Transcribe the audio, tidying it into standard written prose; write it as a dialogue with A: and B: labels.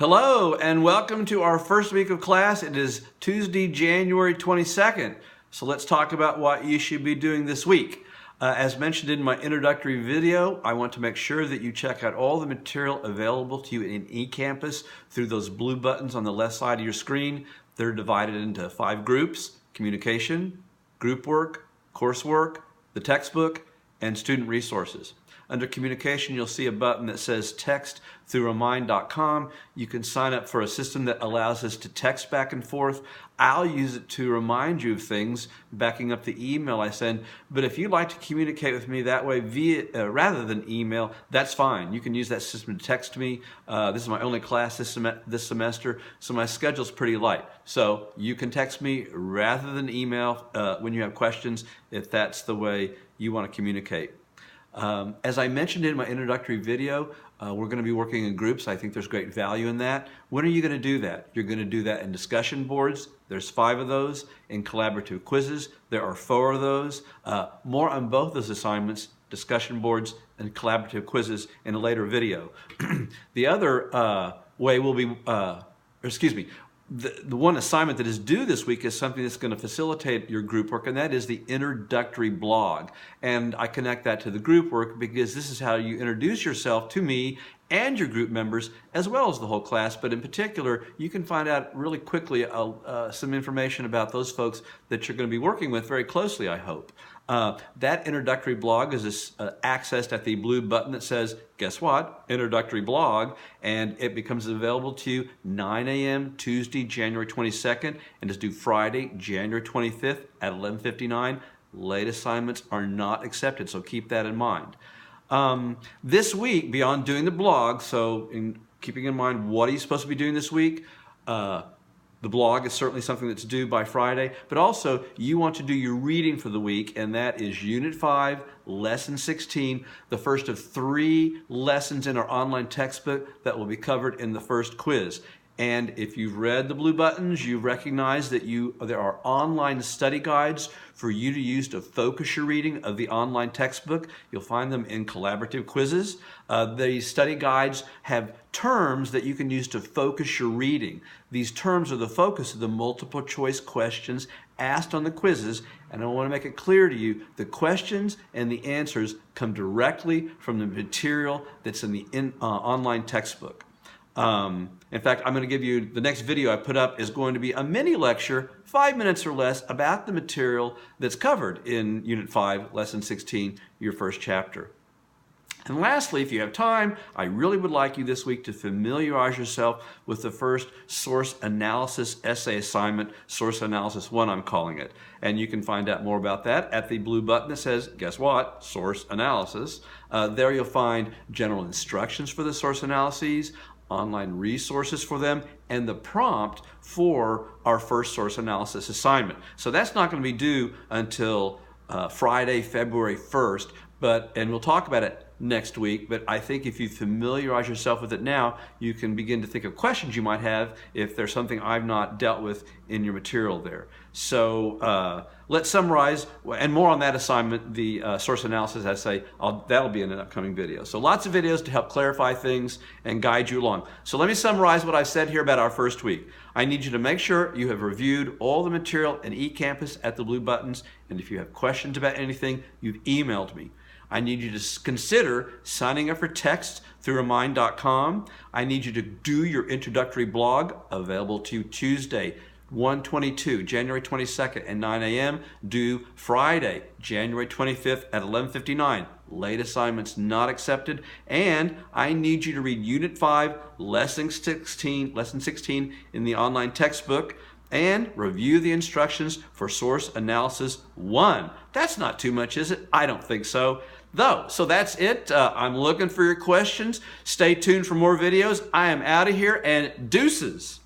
A: Hello and welcome to our first week of class. It is Tuesday, January 22nd. So let's talk about what you should be doing this week. As mentioned in my introductory video, I want to make sure that you check out all the material available to you in eCampus through those blue buttons on the left side of your screen. They're divided into 5 groups: communication, group work, coursework, the textbook, and student resources. Under communication, you'll see a button that says text through remind.com. You can sign up for a system that allows us to text back and forth. I'll use it to remind you of things, backing up the email I send. But if you'd like to communicate with me that way rather than email, that's fine. You can use that system to text me. This is my only class this semester, so my schedule's pretty light. So you can text me rather than email when you have questions, if that's the way you want to communicate. As I mentioned in my introductory video, we're going to be working in groups. I think there's great value in that. When are you going to do that? You're going to do that in discussion boards. There's 5 of those. In collaborative quizzes, there are 4 of those. More on both those assignments, discussion boards and collaborative quizzes, in a later video. The other way will be, the one assignment that is due this week is something that's going to facilitate your group work, and that is the introductory blog. And I connect that to the group work because this is how you introduce yourself to me and your group members, as well as the whole class. But in particular, you can find out really quickly some information about those folks that you're going to be working with very closely, I hope. That introductory blog is accessed at the blue button that says, guess what? Introductory blog, and it becomes available to you 9 a.m. Tuesday, January 22nd, and is due Friday, January 25th at 11:59. Late assignments are not accepted, so keep that in mind. This week, beyond doing the blog, so keeping in mind what are you supposed to be doing this week, the blog is certainly something that's due by Friday, but also you want to do your reading for the week, and that is Unit 5, Lesson 16, the first of 3 lessons in our online textbook that will be covered in the first quiz. And if you've read the blue buttons, you recognize that there are online study guides for you to use to focus your reading of the online textbook. You'll find them in collaborative quizzes. These study guides have terms that you can use to focus your reading. These terms are the focus of the multiple choice questions asked on the quizzes, and I want to make it clear to you, the questions and the answers come directly from the material that's in the online textbook. In fact, I'm going to give you, the next video I put up is going to be a mini lecture, 5 minutes or less, about the material that's covered in Unit 5, Lesson 16, your first chapter. And lastly, if you have time, I really would like you this week to familiarize yourself with the first source analysis essay assignment, Source Analysis 1, I'm calling it. And you can find out more about that at the blue button that says, guess what? Source Analysis. There you'll find general instructions for the source analyses, online resources for them, and the prompt for our first source analysis assignment. So that's not going to be due until Friday, February 1st, and we'll talk about it next week, but I think if you familiarize yourself with it now, you can begin to think of questions you might have if there's something I've not dealt with in your material there. So let's summarize, and more on that assignment, the source analysis essay, that'll be in an upcoming video. So lots of videos to help clarify things and guide you along. So let me summarize what I've said here about our first week. I need you to make sure you have reviewed all the material in eCampus at the blue buttons, and if you have questions about anything, you've emailed me. I need you to consider signing up for text through remind.com. I need you to do your introductory blog, available to you Tuesday, 1/22, January 22nd at 9 a.m., due Friday, January 25th at 11:59. Late assignments not accepted. And I need you to read Unit 5, Lesson 16 in the online textbook, and review the instructions for Source Analysis 1. That's not too much, is it? I don't think so. So that's it. I'm looking for your questions. Stay tuned for more videos. I am out of here, and deuces.